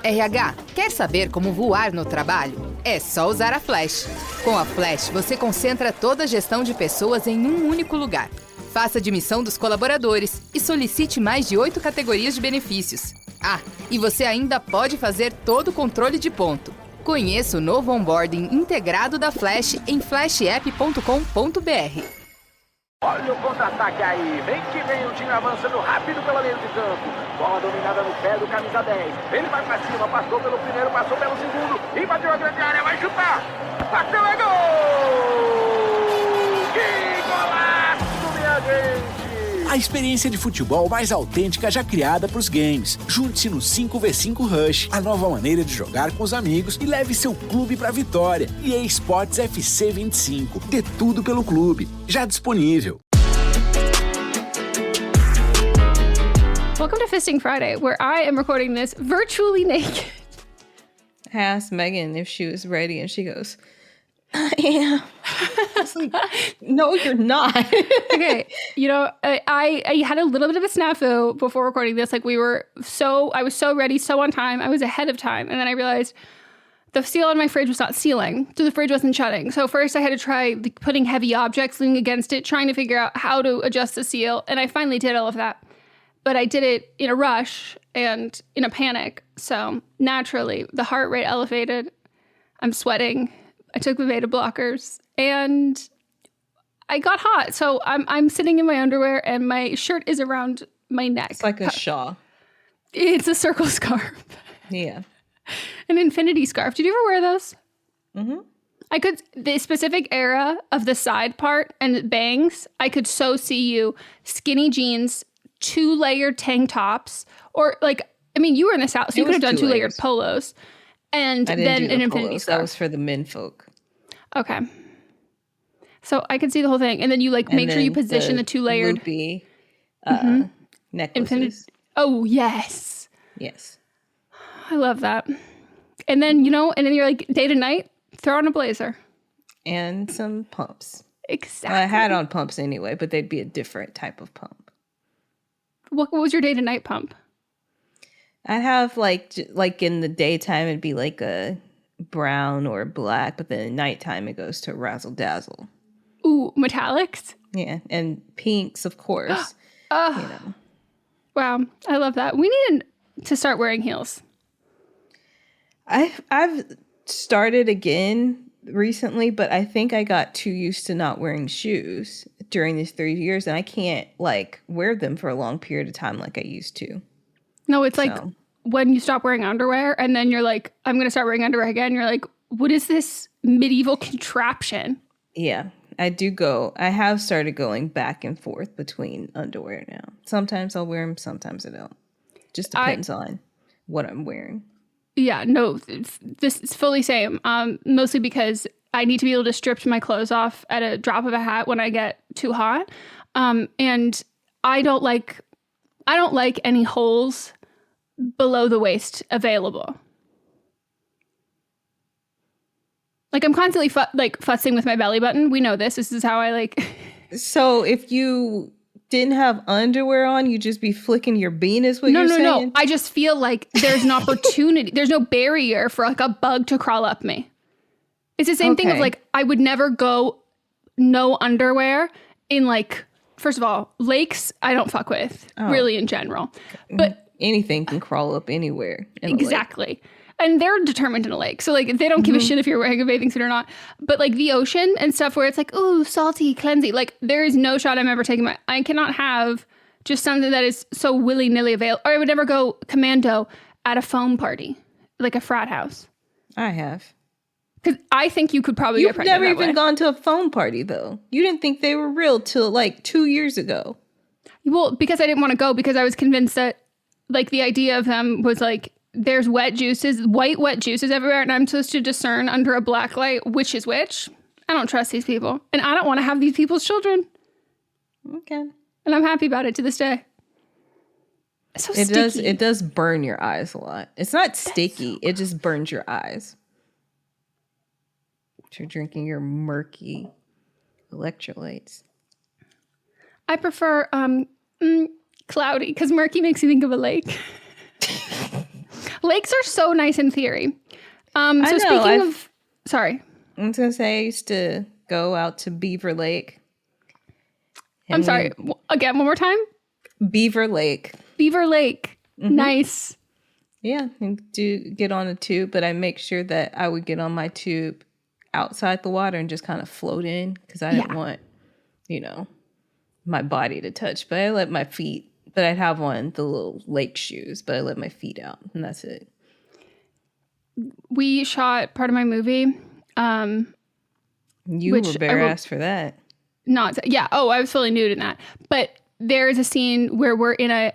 RH, quer saber como voar no trabalho? É só usar a Flash. Com a Flash, você concentra toda a gestão de pessoas em um único lugar. Faça a admissão dos colaboradores e solicite mais de 8 categorias de benefícios. Ah, e você ainda pode fazer todo o controle de ponto. Conheça o novo onboarding integrado da Flash em flashapp.com.br. Olha o contra-ataque aí, vem que vem o time avançando rápido pela linha de campo. Bola dominada no pé do camisa 10. Ele vai pra cima, passou pelo primeiro, passou pelo segundo e bateu a grande área, vai chutar. Bateu, é gol! Que golaço, minha gente! A experiência de futebol mais autêntica já criada pros games. Junte-se no 5x5 Rush, a nova maneira de jogar com os amigos e leve seu clube pra vitória. EA Sports FC 25. Dê tudo pelo clube. Já disponível. Welcome to Fisting Friday, where I am recording this virtually naked. I asked Megan if she was ready, and she goes, I am. I was like, no, you're not. Okay, you know, I had a little bit of a snafu before recording this. Like I was so ready, so on time. I was ahead of time. And then I realized the seal on my fridge was not sealing, so the fridge wasn't shutting. So first I had to try putting heavy objects leaning against it, trying to figure out how to adjust the seal. And I finally did all of that. But I did it in a rush and in a panic. So naturally, the heart rate elevated. I'm sweating. I took the beta blockers and I got hot. So I'm sitting in my underwear and my shirt is around my neck. It's like a shawl. It's a circle scarf. Yeah. An infinity scarf. Did you ever wear those? Mm-hmm. The specific era of the side part and bangs, I could so see you skinny jeans, 2-layered tank tops, or you were in the South, so you could have done 2-layered polos. And then an infinity scarf. That was for the men folk. Okay. So I could see the whole thing. And then you make sure you position the 2-layered loopy necklaces. Oh, yes. Yes. I love that. And then, you're like day to night, throw on a blazer. And some pumps. Exactly. Well, I had on pumps anyway, but they'd be a different type of pump. What was your day to night pump? I'd have like in the daytime, it'd be like a brown or black, but then at nighttime, it goes to razzle dazzle. Ooh, metallics? Yeah, and pinks, of course. Wow, I love that. We need to start wearing heels. I've started again recently, but I think I got too used to not wearing shoes during these 3 years, and I can't wear them for a long period of time like I used to. No, it's like when you stop wearing underwear and then you're like, I'm going to start wearing underwear again. You're like, what is this medieval contraption? Yeah, I have started going back and forth between underwear now. Sometimes I'll wear them, sometimes I don't. Just depends on what I'm wearing. Yeah, no, this is fully same. Mostly because I need to be able to strip my clothes off at a drop of a hat when I get too hot. And I don't like any holes below the waist available. I'm constantly fussing with my belly button. We know this. This is how I like. So if you didn't have underwear on, you'd just be flicking your bean is what you're saying? No. I just feel like there's an opportunity. There's no barrier for a bug to crawl up me. It's the same thing of I would never go no underwear in first of all, lakes I don't fuck with really in general. But anything can crawl up anywhere. Exactly. And they're determined in a lake. So they don't give a shit if you're wearing a bathing suit or not. But the ocean and stuff where it's ooh, salty, cleansy. There is no shot I'm ever taking I cannot have just something that is so willy-nilly available. Or I would never go commando at a foam party, like a frat house. I have. Because I think you could probably get pregnant. You've never even gone to a foam party, though. You didn't think they were real till 2 years ago. Well, because I didn't want to go because I was convinced that the idea of them was there's white wet juices everywhere, and I'm supposed to discern under a black light which is which. I don't trust these people, and I don't want to have these people's children. Okay. And I'm happy about it to this day. It's so sticky. It does burn your eyes a lot. It's not sticky. It just burns your eyes. You're drinking your murky electrolytes. I prefer cloudy because murky makes you think of a lake. Lakes are so nice in theory. So sorry. I was going to say I used to go out to Beaver Lake. I'm sorry. Again, one more time. Beaver Lake. Beaver Lake. Mm-hmm. Nice. Yeah, I do get on a tube, but I make sure that I would get on my tube outside the water and just kind of float in because I didn't want, my body to touch. But I let my feet, but I'd have on the little lake shoes, but I let my feet out and that's it. We shot part of my movie. You were bare ass for that. I was fully nude in that. But there's a scene where we're in a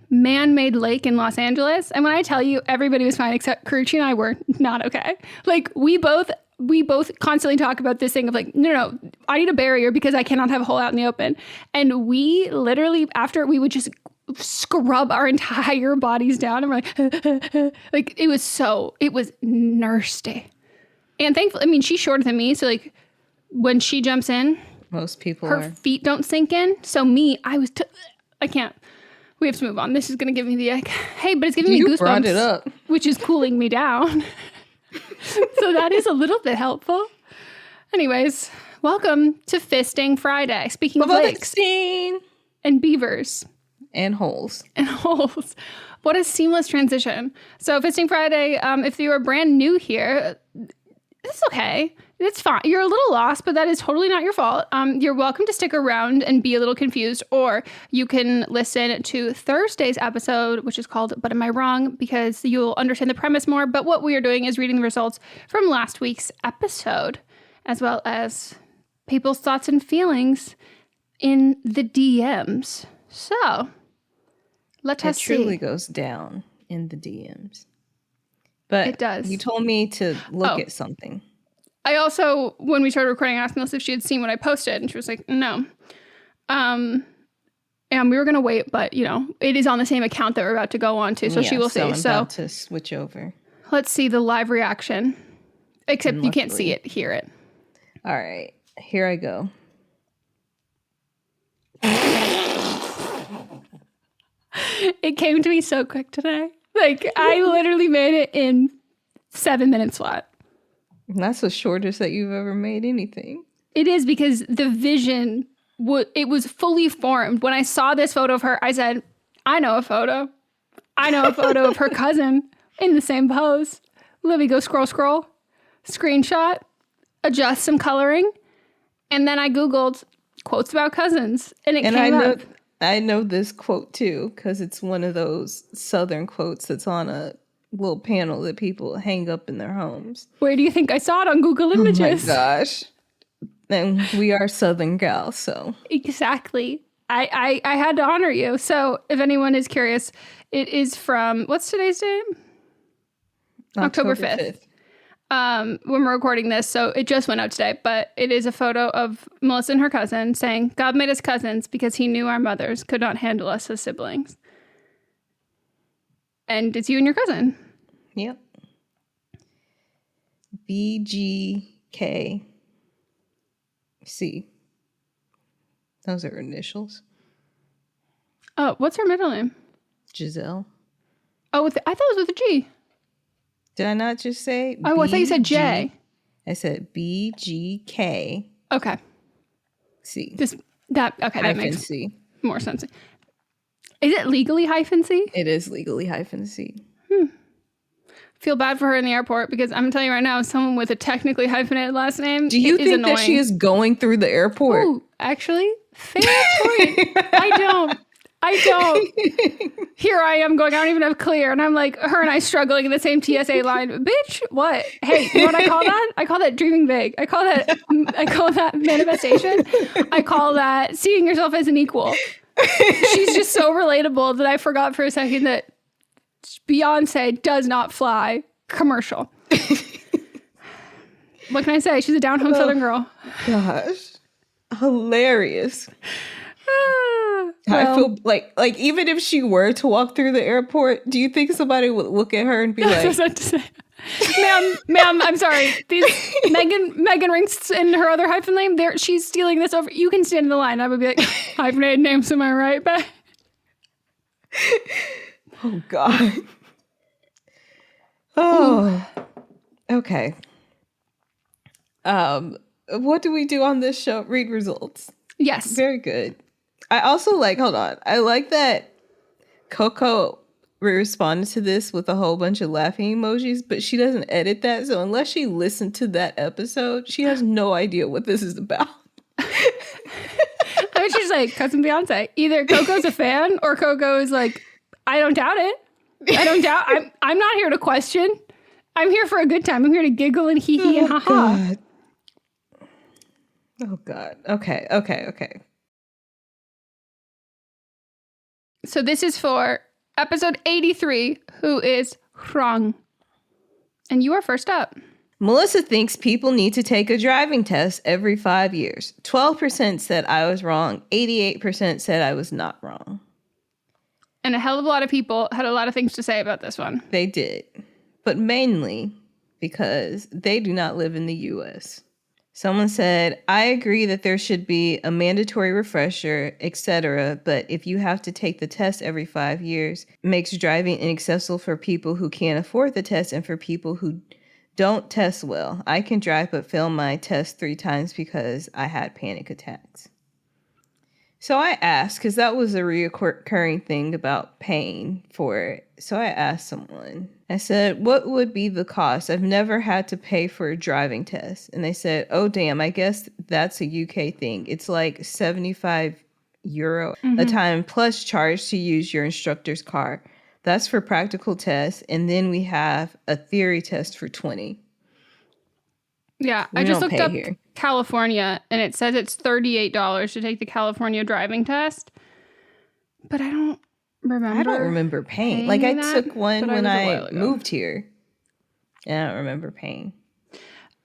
man-made lake in Los Angeles. And when I tell you everybody was fine except Karuchi and I were not okay. Like we both constantly talk about this thing of like, no, I need a barrier because I cannot have a hole out in the open. And we literally, after we would just scrub our entire bodies down and we're like, it was nasty. And thankfully, I mean, she's shorter than me. So like when she jumps in, most people her feet don't sink in. So me, I can't. We have to move on. This is going to give me the hey, but it's giving me goosebumps, brought it up. Which is cooling me down. So that is a little bit helpful. Anyways, welcome to Fisting Friday. Speaking of lakes and beavers. And holes. What a seamless transition. So Fisting Friday, if you are brand new here, it's okay. It's fine. You're a little lost, but that is totally not your fault. You're welcome to stick around and be a little confused, or you can listen to Thursday's episode, which is called But Am I Wrong? Because you'll understand the premise more. But what we are doing is reading the results from last week's episode, as well as people's thoughts and feelings in the DMs. So let us see. It truly goes down in the DMs. But it does. You told me to look at something. I also, when we started recording, asked Melissa if she had seen what I posted, and she was like, no. And we were going to wait, but, it is on the same account that we're about to go on to, so she will see. I'm about to switch over. Let's see the live reaction. Except you can't see it, hear it. All right, here I go. It came to me so quick today. Like, I literally made it in 7 minutes flat. That's the shortest that you've ever made anything. It is because the vision, it was fully formed. When I saw this photo of her, I said, I know a photo. I know a photo of her cousin in the same pose. Let me go scroll, screenshot, adjust some coloring. And then I Googled quotes about cousins and came up. I know this quote too, because it's one of those Southern quotes that's on a little panel that people hang up in their homes. Where do you think I saw it on Google Images? Oh my gosh. And we are Southern gals, so. Exactly. I had to honor you. So if anyone is curious, it is from, what's today's date? October 5th. When we're recording this, so it just went out today, but it is a photo of Melissa and her cousin saying, God made us cousins because he knew our mothers could not handle us as siblings. And it's you and your cousin. Yep. BGKC. Those are initials. Oh, what's her middle name? Giselle. Oh, I thought it was with a G. Did I not just say? Oh, I thought you said J. I said BGK. Okay. C. That makes C. more sense. Is it legally -C? It is legally -C. Feel bad for her in the airport because I'm telling you right now, someone with a technically hyphenated last name. Do you think that she is going through the airport? Ooh, actually, fair point. I don't. Here I am going, I don't even have clear. And I'm like, her and I struggling in the same TSA line. Bitch, what? Hey, you know what I call that? I call that dreaming big. I call that manifestation. I call that seeing yourself as an equal. She's just so relatable that I forgot for a second that Beyonce does not fly commercial. What can I say? She's a down-home Southern girl. Gosh. Hilarious. I feel like even if she were to walk through the airport, do you think somebody would look at her and be like, ma'am, I'm sorry. These Meghan rings in her other hyphen name, she's stealing this over. You can stand in the line. I would be like, hyphenated names, am I right? But oh God. Oh, okay. What do we do on this show? Read results. Yes. Very good. I also hold on. I like that Coco responded to this with a whole bunch of laughing emojis, but she doesn't edit that. So unless she listened to that episode, she has no idea what this is about. I mean, she's like, cousin Beyonce. Either Coco's a fan or Coco is like, I don't doubt it. I don't doubt. I'm not here to question. I'm here for a good time. I'm here to giggle and hee hee and ha ha. Oh God. Okay. So this is for episode 83, who is wrong. And you are first up. Melissa thinks people need to take a driving test every 5 years. 12% said I was wrong. 88% said I was not wrong. And a hell of a lot of people had a lot of things to say about this one. They did. But mainly because they do not live in the U.S. Someone said, I agree that there should be a mandatory refresher, etc. But if you have to take the test every 5 years, it makes driving inaccessible for people who can't afford the test and for people who don't test well. I can drive but fail my test 3 times because I had panic attacks. So I asked, because that was a recurring thing about paying for it. So I asked someone, I said, what would be the cost? I've never had to pay for a driving test. And they said, oh, damn, I guess that's a UK thing. It's like €75 a time plus charge to use your instructor's car. That's for practical tests. And then we have a theory test for 20. Yeah, I just looked up here. California, and it says it's $38 to take the California driving test. But I don't remember. I don't remember paying. Like, I took one when I moved here, and I don't remember paying.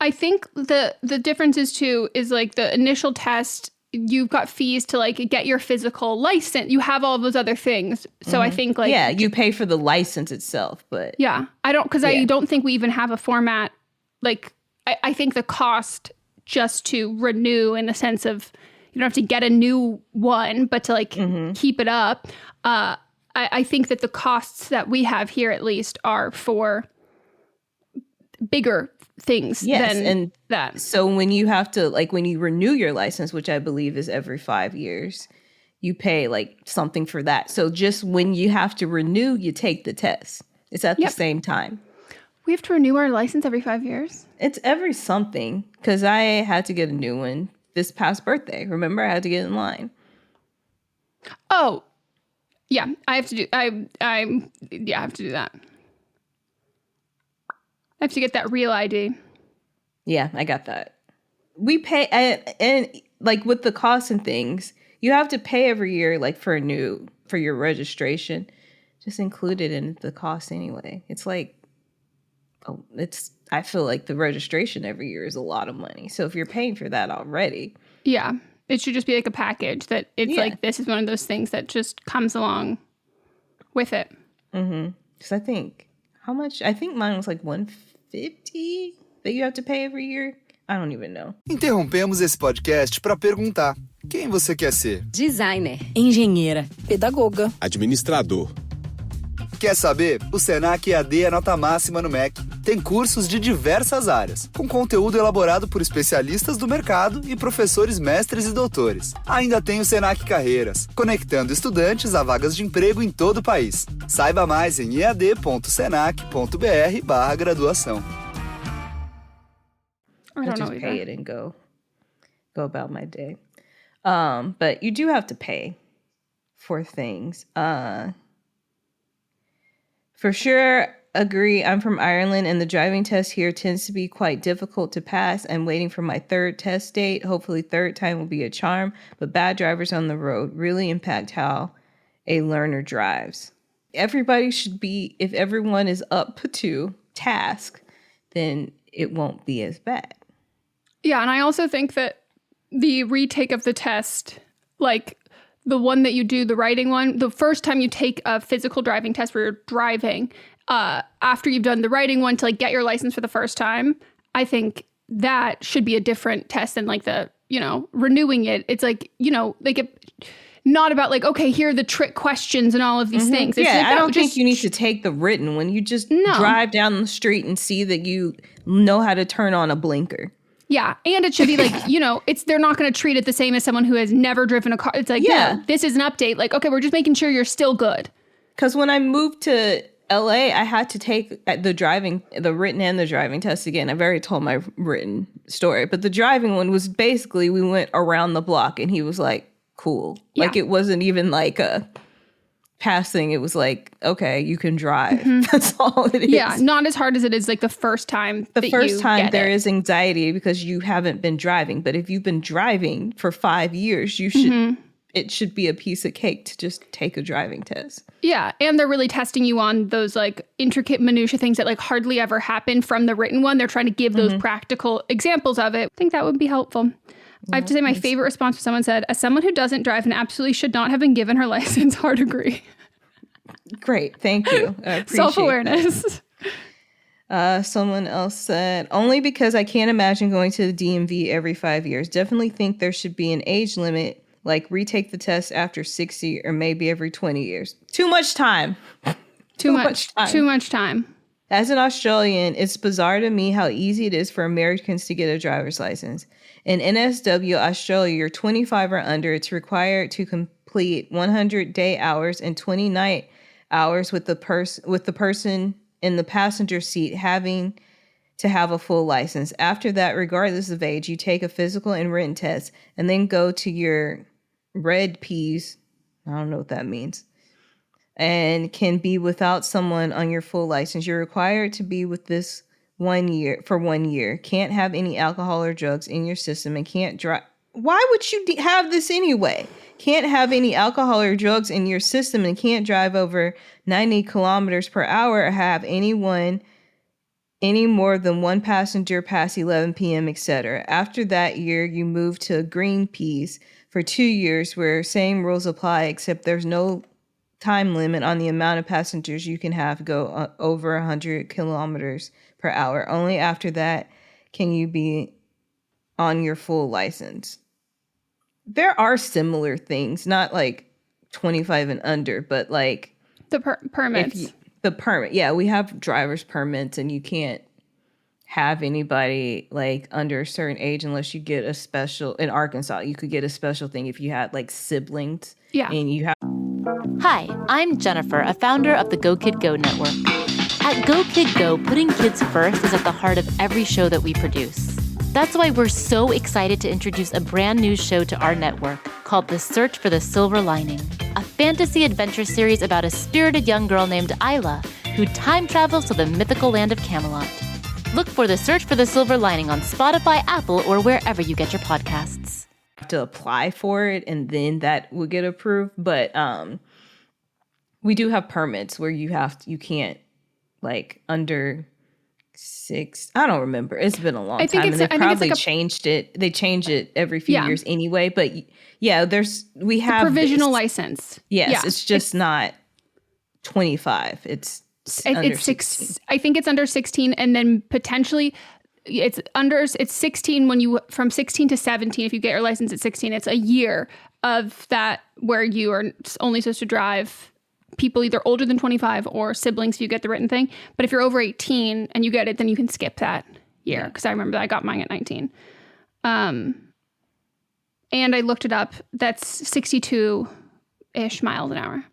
I think the difference is, too, is like the initial test, you've got fees to like get your physical license. You have all those other things. So I think like... Yeah, you pay for the license itself, but... Yeah, I don't think we even have a format. Like, I think the cost just to renew in the sense of you don't have to get a new one, but to like keep it up. I think that the costs that we have here at least are for bigger things than that. So when you have to, like when you renew your license, which I believe is every 5 years, you pay like something for that. So just when you have to renew, you take the test. It's at the same time. We have to renew our license every 5 years? It's every something, because I had to get a new one this past birthday. Remember, I had to get in line. Oh, yeah. I have to do. I have to do that. I have to get that real ID. Yeah, I got that. We pay, and like with the costs and things, you have to pay every year, like for your registration. Just include it in the cost anyway. It's like. Oh, I feel like the registration every year is a lot of money. So if you're paying for that already. Yeah. It should just be like a package that it's like, this is one of those things that just comes along with it. Mm-hmm. Because I think mine was like $150 that you have to pay every year. I don't even know. Interrompemos esse podcast para perguntar: quem você quer ser? Designer, engenheira, pedagoga, administrador. Quer saber? O Senac EAD é nota máxima no MEC. Tem cursos de diversas áreas, com conteúdo elaborado por especialistas do mercado e professores mestres e doutores. Ainda tem o Senac Carreiras, conectando estudantes a vagas de emprego em todo o país. Saiba mais em ead.senac.br/graduação. I don't know just either. pay it and go about my day. But you do have to pay for things. For sure, agree. I'm from Ireland, and the driving test here tends to be quite difficult to pass. I'm waiting for my 3rd test date. Hopefully, 3rd time will be a charm. But bad drivers on the road really impact how a learner drives. Everybody should be, if everyone is up to task, then it won't be as bad. Yeah, and I also think that the retake of the test, like the one that you do, the writing one, the first time you take a physical driving test where you're driving, after you've done the writing one to like get your license for the first time, I think that should be a different test than like the, renewing it. It's like, like not about like, okay, here are the trick questions and all of these things. It's I don't think just, you need to take the written one. You just No. drive down the street and see that you know how to turn on a blinker. Yeah, and it should be like, they're not going to treat it the same as someone who has never driven a car. It's like, no, this is an update. Like, okay, we're just making sure you're still good. Because when I moved to LA, I had to take the written and the driving test again. I've already told my written story, but the driving one was basically we went around the block and he was like, cool. Yeah. Like it wasn't even like a passing. It was like, okay, you can drive. That's all it is. Yeah, not as hard as it is like the first time. The first time there is anxiety because you haven't been driving. But if you've been driving for 5 years, you should. It should be a piece of cake to just take a driving test. Yeah, and they're really testing you on those like intricate minutia things that like hardly ever happen from the written one. They're trying to give those practical examples of it. I think that would be helpful. I have to say my favorite response was someone said, as someone who doesn't drive and absolutely should not have been given her license, hard agree. Great, thank you. I appreciate Self-awareness. Someone else said, only because I can't imagine going to the DMV every 5 years. Definitely think there should be an age limit, like retake the test after 60 or maybe every 20 years. Too much time. Too much time. As an Australian, it's bizarre to me how easy it is for Americans to get a driver's license. In NSW Australia, you're 25 or under. It's required to complete 100 day hours and 20 night hours with the person in the passenger seat having to have a full license. After that, regardless of age, you take a physical and written test and then go to your red P's. I don't know what that means. And can be without someone on your full license. You're required to be with this 1 year for 1 year. Can't have any alcohol or drugs in your system and can't drive. Why would you have this anyway? Can't have any alcohol or drugs in your system and can't drive over 90 kilometers per hour or have any more than one passenger past 11 p.m., etc. After that year, you move to green P's for 2 years where same rules apply, except there's no time limit on the amount of passengers you can have go over 100 kilometers per hour. Only after that can you be on your full license. There are similar things, not like 25 and under, but like the permits. The permit. Yeah, we have driver's permits and you can't have anybody like under a certain age unless you get a special, in Arkansas, you could get a special thing if you had like siblings. Yeah. And you have. Hi, I'm Jennifer, a founder of the Go Kid Go network. At Go Kid Go, putting kids first is at the heart of every show that we produce. That's why we're so excited to introduce a brand new show to our network called The Search for the Silver Lining, a fantasy adventure series about a spirited young girl named Isla who time travels to the mythical land of Camelot. Look for The Search for the Silver Lining on Spotify, Apple, or wherever you get your podcasts. To apply for it and then that will get approved, but we do have permits where you can't like under 6. I don't remember. It's been a long time, and they probably changed it. They change it every few years anyway. But yeah, we have provisional license. Yes, yeah. it's just not 25. It's under 16. I think it's under 16, and then potentially it's 16 when you from 16 to 17. If you get your license at 16, it's a year of that where you are only supposed to drive people either older than 25 or siblings if you get the written thing. But if you're over 18 and you get it, then you can skip that year. Because I remember that I got mine at 19. And I looked it up. That's 62-ish miles an hour.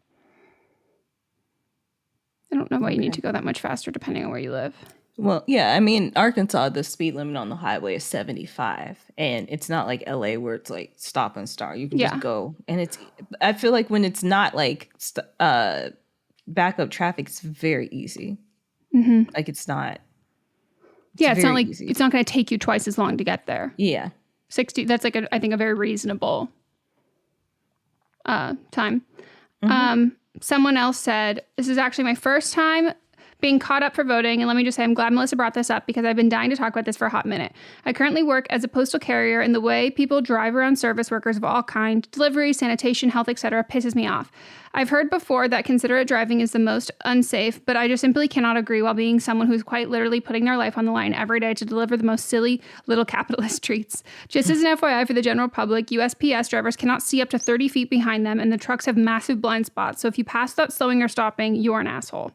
I don't know why you need to go that much faster depending on where you live. Well, yeah, I mean, Arkansas, the speed limit on the highway is 75. And it's not like LA where it's like stop and start. You can just go. And I feel like when it's not like backup traffic, it's very easy. Mm-hmm. Like it's not. It's not like easy. It's not going to take you twice as long to get there. Yeah. 60. That's like, I think, a very reasonable time. Mm-hmm. Someone else said, this is actually my first time being caught up for voting. And let me just say, I'm glad Melissa brought this up because I've been dying to talk about this for a hot minute. I currently work as a postal carrier, and the way people drive around service workers of all kinds, delivery, sanitation, health, etc., pisses me off. I've heard before that considerate driving is the most unsafe, but I just simply cannot agree while being someone who's quite literally putting their life on the line every day to deliver the most silly little capitalist treats. Just as an FYI for the general public, USPS drivers cannot see up to 30 feet behind them, and the trucks have massive blind spots. So if you pass without slowing or stopping, you're an asshole.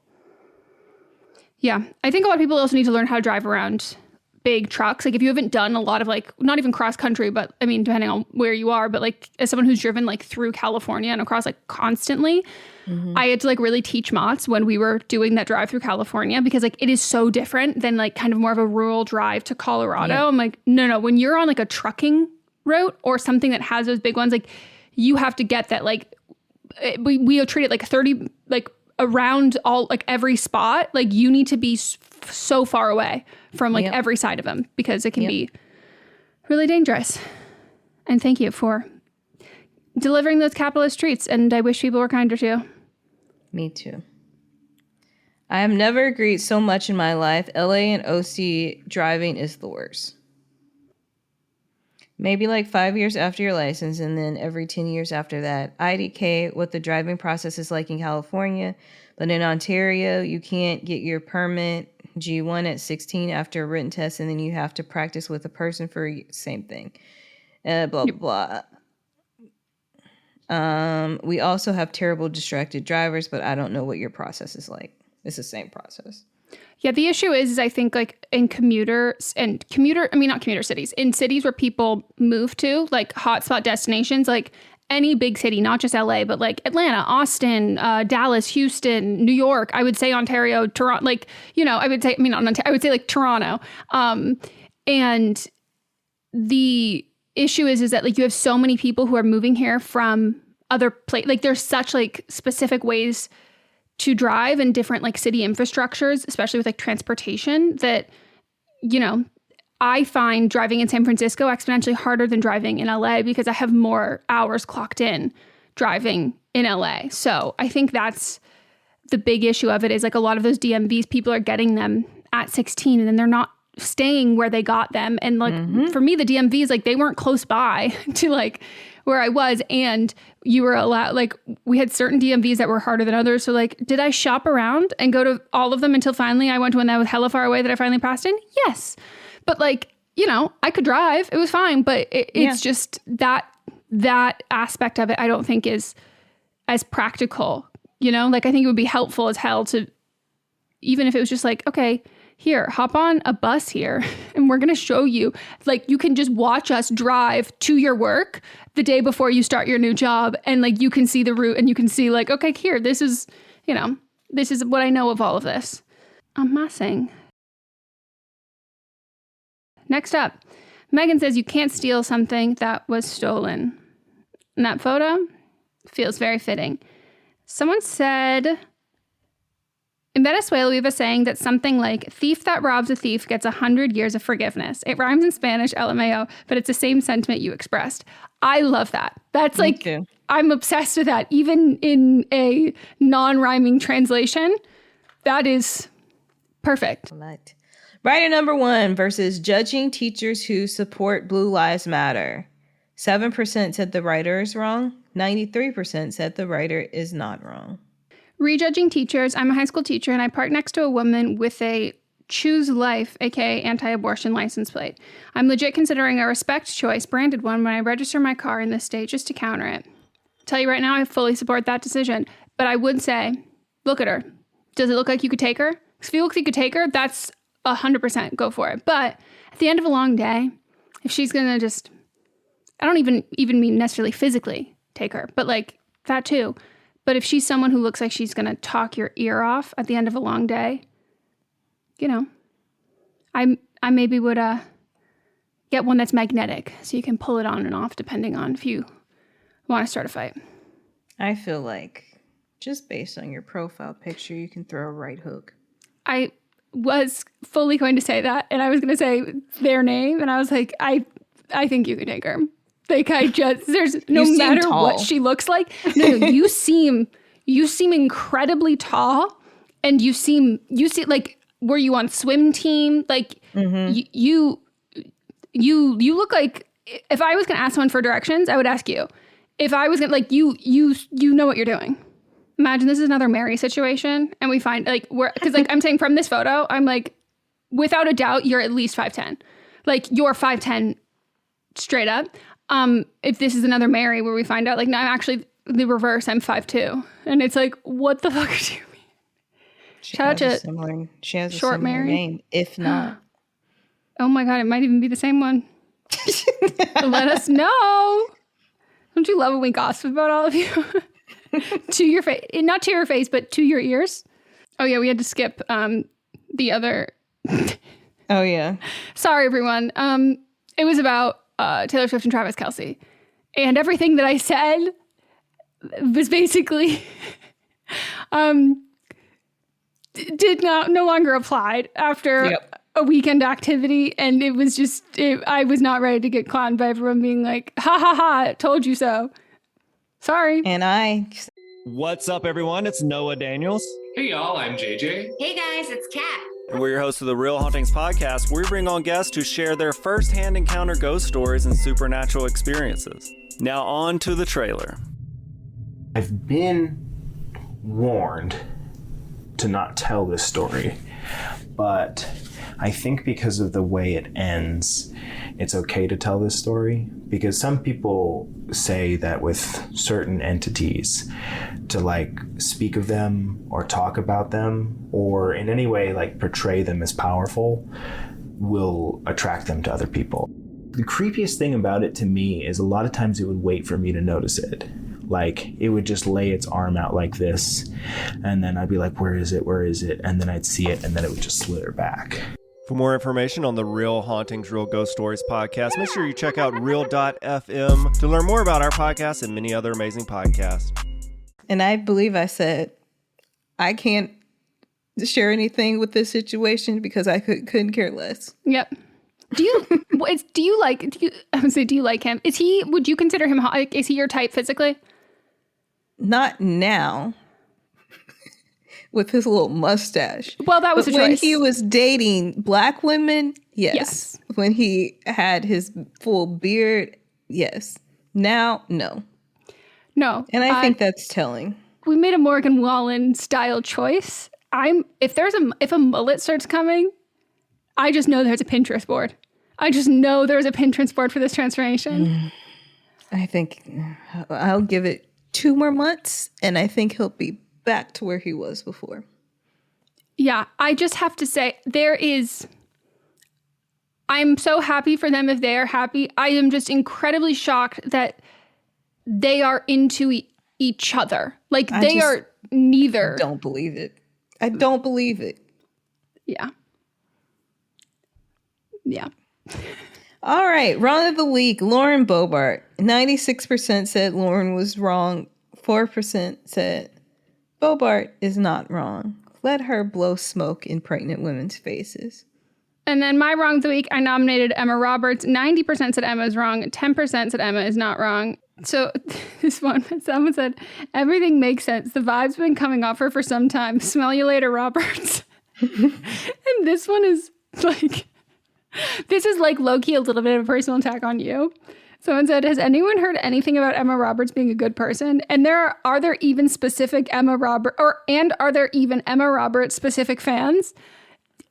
Yeah, I think a lot of people also need to learn how to drive around big trucks. Like if you haven't done a lot of like, not even cross country, but I mean, depending on where you are, but like as someone who's driven like through California and across like constantly, I had to like really teach Mott's when we were doing that drive through California, because like it is so different than like kind of more of a rural drive to Colorado. Yeah. I'm like, no, when you're on like a trucking route or something that has those big ones, like you have to get that, like we treat it like 30, like around all, like every spot, like you need to be so far away from like every side of them, because it can be really dangerous. And thank you for delivering those capitalist treats. And I wish people were kinder to you. Me too. I have never agreed so much in my life. LA and OC driving is the worst. Maybe like 5 years after your license, and then every 10 years after that. IDK, what the driving process is like in California. But in Ontario, you can't get your permit G1 at 16 after a written test, and then you have to practice with a person for same thing. Blah, blah, blah. We also have terrible distracted drivers, but I don't know what your process is like. It's the same process. Yeah, the issue is I think like in not commuter cities, in cities where people move to, like hotspot destinations, like any big city, not just LA, but like Atlanta, Austin, Dallas, Houston, New York, I would say Ontario, Toronto, like, you know, I would say like Toronto. And the issue is that like you have so many people who are moving here from other places. Like there's such like specific ways to drive and different like city infrastructures, especially with like transportation, that, you know, I find driving in San Francisco exponentially harder than driving in LA because I have more hours clocked in driving in LA. So I think that's the big issue of it, is like a lot of those DMVs, people are getting them at 16 and then they're not staying where they got them. And like for me, the DMVs, like they weren't close by to like where I was, and you were allowed, like we had certain DMVs that were harder than others. So like, did I shop around and go to all of them until finally I went to one that was hella far away that I finally passed in? Yes. But like, you know, I could drive, it was fine, but it's just that aspect of it, I don't think is as practical, you know, like I think it would be helpful as hell to, even if it was just like, okay, here, hop on a bus here and we're going to show you, like, you can just watch us drive to your work the day before you start your new job. And like, you can see the route and you can see like, okay, here, this is, you know, this is what I know of all of this. I'm messing. Next up, Megan says you can't steal something that was stolen. And that photo feels very fitting. Someone said, in Venezuela, we have a saying that something like, thief that robs a thief gets 100 years of forgiveness. It rhymes in Spanish, LMAO, but it's the same sentiment you expressed. I love that. That's like, I'm obsessed with that. Even in a non-rhyming translation, that is perfect. Right. Writer number 1 versus judging teachers who support Blue Lives Matter. 7% said the writer is wrong. 93% said the writer is not wrong. Rejudging teachers. I'm a high school teacher and I park next to a woman with a Choose Life, aka anti-abortion license plate. I'm legit considering a respect choice branded one when I register my car in this state just to counter it. Tell you right now, I fully support that decision. But I would say, look at her. Does it look like you could take her? If you look like you could take her, that's 100% go for it. But at the end of a long day, if she's going to just, I don't even mean necessarily physically take her, but like that too. But if she's someone who looks like she's going to talk your ear off at the end of a long day, you know, I maybe would get one that's magnetic so you can pull it on and off depending on if you want to start a fight. I feel like just based on your profile picture, you can throw a right hook. I was fully going to say that, and I was going to say their name, and I was like, I think you could take her. Like, there's no matter what she looks like. No, you seem incredibly tall and you see like, were you on swim team? Like you look like, if I was going to ask someone for directions, I would ask you. If I was going to, like, you know what you're doing. Imagine this is another Mary situation, and we find, like, because, like, I'm saying from this photo, I'm like, without a doubt, you're at least 5'10". Like, you're 5'10" straight up. If this is another Mary where we find out, like, no, I'm actually the reverse, I'm 5'2". And it's like, what the fuck do you mean? Shout out to she has a short similar Mary name, if not. Oh my God, it might even be the same one. Let us know. Don't you love when we gossip about all of you? To your face, not to your face, but to your ears. Oh yeah, we had to skip the other. Oh yeah. Sorry, everyone. It was about Taylor Swift and Travis Kelce, and everything that I said was basically no longer applied after a weekend activity, and it was just I was not ready to get clowned by everyone being like, "Ha ha ha! Told you so." Sorry. And What's up, everyone? It's Noah Daniels. Hey, y'all. I'm JJ. Hey, guys. It's Kat. And we're your hosts of the Real Hauntings podcast, where we bring on guests who share their first-hand encounter ghost stories and supernatural experiences. Now on to the trailer. I've been warned to not tell this story, but I think because of the way it ends, it's okay to tell this story, because some people say that with certain entities, to like speak of them or talk about them or in any way like portray them as powerful will attract them to other people. The creepiest thing about it to me is a lot of times it would wait for me to notice it. Like it would just lay its arm out like this, and then I'd be like, where is it? Where is it? And then I'd see it, and then it would just slither back. For more information on the Real Hauntings, Real Ghost Stories podcast, make sure you check out real.fm to learn more about our podcast and many other amazing podcasts. And I believe I said, I can't share anything with this situation because I couldn't care less. Yep. Do you like him? Would you consider him hot? Like, is he your type physically? Not now. With his little mustache. Well, that was a choice. When he was dating black women, yes. When he had his full beard, yes. Now, no. No. And I think that's telling. We made a Morgan Wallen style choice. If a mullet starts coming, I just know there's a Pinterest board. I just know there's a Pinterest board for this transformation. I think I'll give it 2 more months, and I think he'll be back to where he was before. Yeah, I just have to say, I'm so happy for them if they are happy. I am just incredibly shocked that they are into each other. Like, they are neither. I don't believe it. I don't believe it. Yeah. Yeah. All right, wrong of the week, Lauren Bobart. 96% said Lauren was wrong. 4% said Bobart is not wrong. Let her blow smoke in pregnant women's faces. And then my wrong of the week, I nominated Emma Roberts. 90% said Emma is wrong. 10% said Emma is not wrong. So this one, someone said, everything makes sense. The vibe's been coming off her for some time. Smell you later, Roberts. And this one is like, this is like low-key a little bit of a personal attack on you. Someone said, has anyone heard anything about Emma Roberts being a good person? And are there even specific Emma Roberts, are there even Emma Roberts specific fans?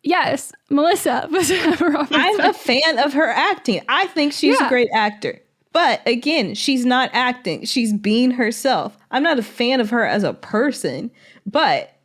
Yes, Melissa was Emma Roberts. I'm a fan of her acting. I think she's a great actor. But again, she's not acting. She's being herself. I'm not a fan of her as a person, but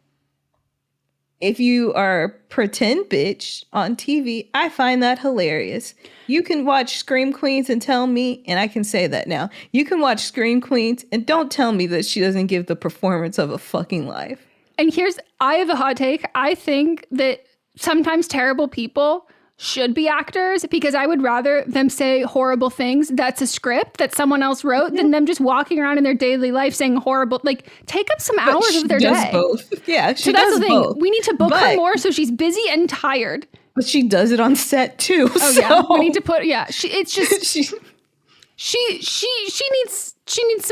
if you are a pretend bitch on TV, I find that hilarious. You can watch Scream Queens and tell me, and I can say that now, you can watch Scream Queens and don't tell me that she doesn't give the performance of a fucking life. And I have a hot take. I think that sometimes terrible people should be actors, because I would rather them say horrible things that's a script that someone else wrote than them just walking around in their daily life saying horrible, like, take up some hours of their day. Both. Yeah, she so that's does the thing. both. We need to book her more so she's busy and tired. But she does it on set too. Oh so. Yeah, we need to put. Yeah, it's just she needs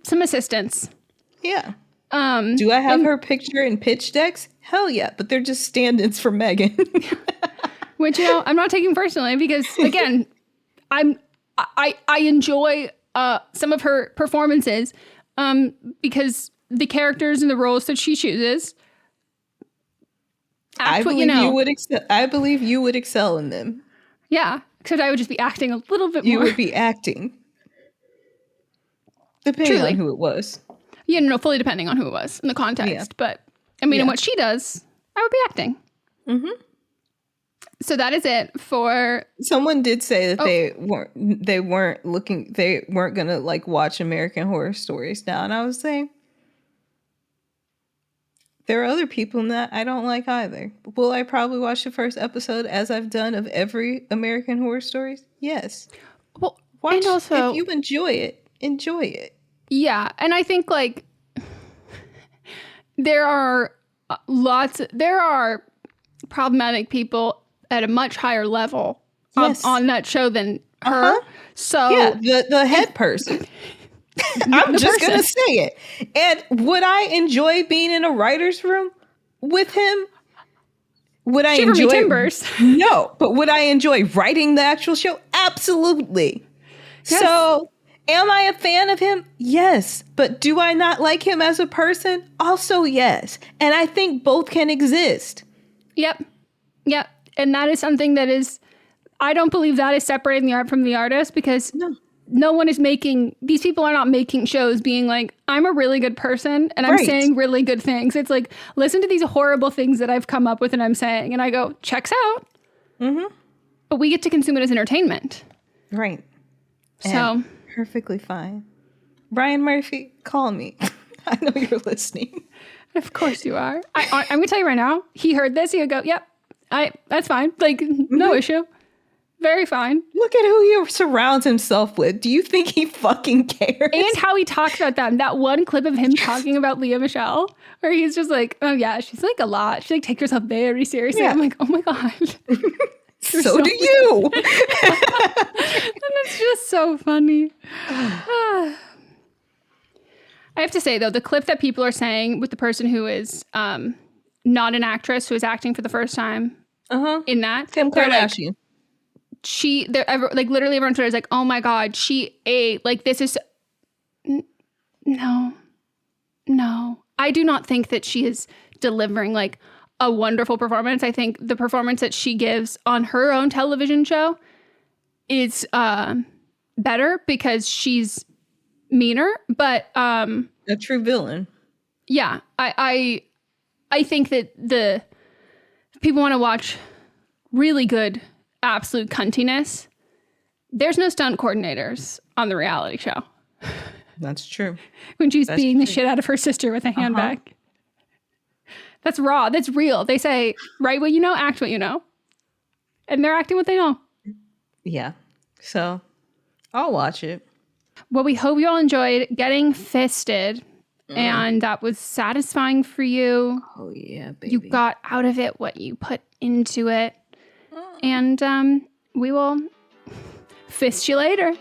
some assistance. Yeah. Do I have her picture in pitch decks? Hell yeah, but they're just stand-ins for Meghan. Which, I'm not taking personally because, again, I enjoy some of her performances because the characters and the roles that she chooses. I believe you would excel in them. Yeah, except I would just be acting a little bit more. You would be acting. Depending on who it was. Yeah, no, fully depending on who it was in the context. Yeah. But, I mean, in what she does, I would be acting. Mm-hmm. So that is it for... Someone did say that they weren't going to, like, watch American Horror Stories now. And I was saying, there are other people in that I don't like either. Will I probably watch the first episode as I've done of every American Horror Stories? Yes. Well, watch, and also, if you enjoy it, enjoy it. Yeah, and I think, like, there are problematic people at a much higher level on that show than her. So yeah, the head person. I'm just going to say it. And would I enjoy being in a writer's room with him? Would I enjoy timbers? No, but would I enjoy writing the actual show? Absolutely. Yes. So, am I a fan of him? Yes. But do I not like him as a person? Also, yes. And I think both can exist. Yep. And that is something that is, I don't believe that is separating the art from the artist because no one is these people are not making shows being like, I'm a really good person and I'm saying really good things. It's like, listen to these horrible things that I've come up with and I'm saying, and I go, checks out. Mm-hmm. But we get to consume it as entertainment. Right. So. And perfectly fine. Brian Murphy, call me. I know you're listening. Of course you are. I'm going to tell you right now, he heard this, he would go, yep, that's fine. Like, no issue. Very fine. Look at who he surrounds himself with. Do you think he fucking cares? And how he talks about them. That one clip of him talking about Leah Michelle, where he's just like, oh yeah, she's like a lot. She like takes herself very seriously. Yeah. I'm like, oh my God. So do you. And it's just so funny. I have to say, though, the clip that people are saying with the person who is not an actress, who is acting for the first time in that. Kim Kardashian. Like literally everyone on Twitter is like, oh my God, she ate. Like, this is... No. I do not think that she is delivering like a wonderful performance. I think the performance that she gives on her own television show is better because she's meaner, but... a true villain. Yeah. I think that the people want to watch really good absolute cuntiness. There's no stunt coordinators on the reality show. That's true. When she's beating the shit out of her sister with a handbag. That's raw. That's real. They say, write what you know, act what you know. And they're acting what they know. Yeah. So, I'll watch it. Well, we hope you all enjoyed getting fisted. And that was satisfying for you. Oh, yeah, baby. You got out of it what you put into it. And we will fist you later.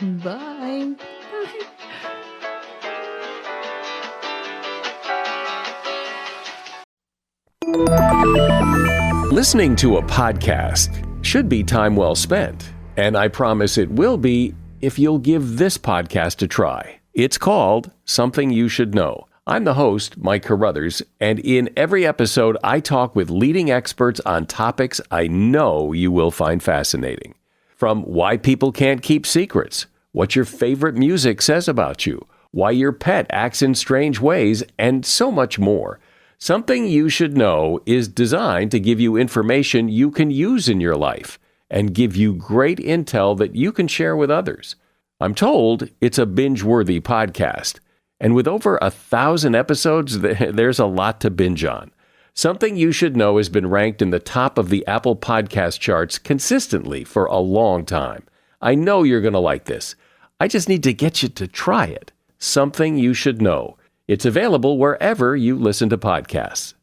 Bye. Listening to a podcast should be time well spent. And I promise it will be if you'll give this podcast a try. It's called Something You Should Know. I'm the host, Mike Carruthers, and in every episode, I talk with leading experts on topics I know you will find fascinating. From why people can't keep secrets, what your favorite music says about you, why your pet acts in strange ways, and so much more. Something You Should Know is designed to give you information you can use in your life and give you great intel that you can share with others. I'm told it's a binge-worthy podcast. And with over 1,000 episodes, there's a lot to binge on. Something You Should Know has been ranked in the top of the Apple Podcast charts consistently for a long time. I know you're going to like this. I just need to get you to try it. Something You Should Know. It's available wherever you listen to podcasts.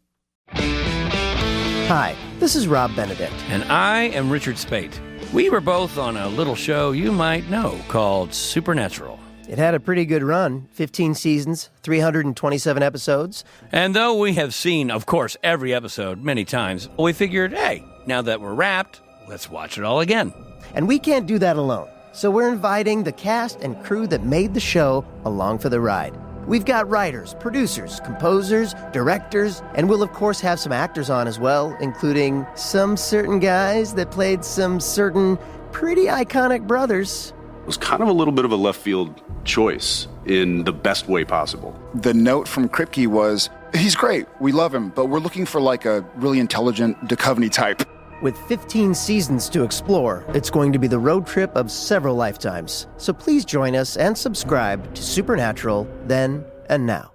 Hi, this is Rob Benedict. And I am Richard Spate. We were both on a little show you might know called Supernatural. It had a pretty good run, 15 seasons, 327 episodes. And though we have seen, of course, every episode many times, we figured, hey, now that we're wrapped, let's watch it all again. And we can't do that alone, so we're inviting the cast and crew that made the show along for the ride. We've got writers, producers, composers, directors, and we'll of course have some actors on as well, including some certain guys that played some certain pretty iconic brothers. It was kind of a little bit of a left field choice in the best way possible. The note from Kripke was, he's great, we love him, but we're looking for like a really intelligent Duchovny type. With 15 seasons to explore, it's going to be the road trip of several lifetimes. So please join us and subscribe to Supernatural Then and Now.